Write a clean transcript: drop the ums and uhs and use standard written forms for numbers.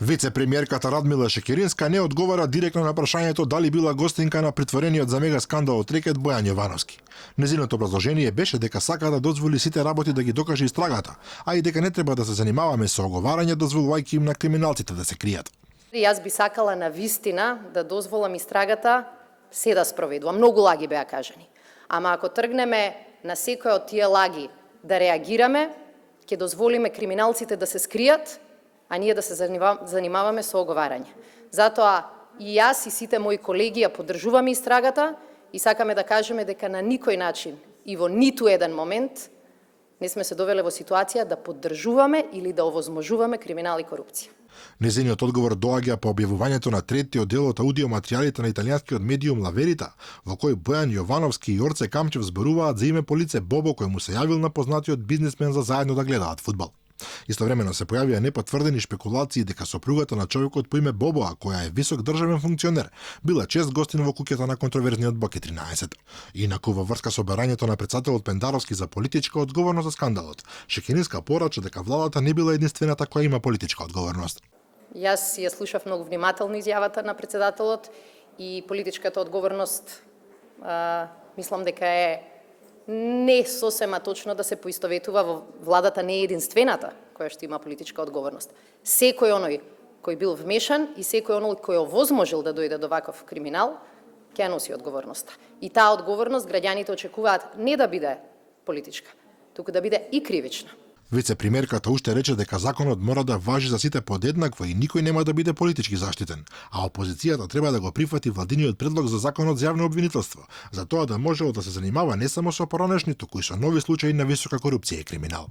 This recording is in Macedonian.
Вице-премиерката Радмила Шекеринска не одговара директно на прашањето дали била гостинка на притворениот за мега скандалот рекет Бојан Јовановски. Незиното образложение беше дека сака да дозволи сите работи да ги докаже истрагата, а и дека не треба да се занимаваме со оговарање, дозволувајќи им на криминалците да се кријат. Јас би сакала на вистина да дозволам истрагата се да спроведува. Многу лаги беа кажани. Ама ако тргнеме на секој од тие лаги да реагираме, ќе дозволиме криминалците да се скријат, а ние да се занимаваме со оговарање. Затоа и јас и сите мои колеги ја поддржуваме истрагата и сакаме да кажеме дека на никој начин и во ниту еден момент не сме се довеле во ситуација да поддржуваме или да овозможуваме криминал и корупција. Незиниот одговор доаѓа по објавувањето на третиот дел од аудиоматеријалите на италијанскиот медиум Ла Верита, во кој Бојан Јовановски и Јорце Камчев зборуваат за име по лице Бобо кој му се јавил на познатиот бизнисмен за заедно да гледаат фудбал. Истовремено се појавија непотврдени шпекулации дека сопругата на човекот по име Бобоа, која е висок државен функционер, била чест гостин во куќата на контроверзниот Боки 13. Инаку во врска со барањето на претседателот Пендаровски за политичка одговорност за скандалот, Шекеринска порача дека владата не била единствената која има политичка одговорност. Јас ја слушав многу внимателно изјавата на претседателот и политичката одговорност мислам дека е не сосема точно да се поистоветува во владата не е единствената која што има политичка одговорност. Секој оној кој бил вмешан и секој оној кој овозможил да дојде до ваков криминал, ќе носи одговорноста. И таа одговорност граѓаните очекуваат не да биде политичка, туку да биде и кривична. Вице-премиерката уште рече дека законот мора да важи за сите подеднакво и никој нема да биде политички заштитен, а опозицијата треба да го прифати владиниот предлог за законот за јавно обвинителство, за тоа да можело да се занимава не само со поранешни, туку и со нови случаи на висока корупција и криминал.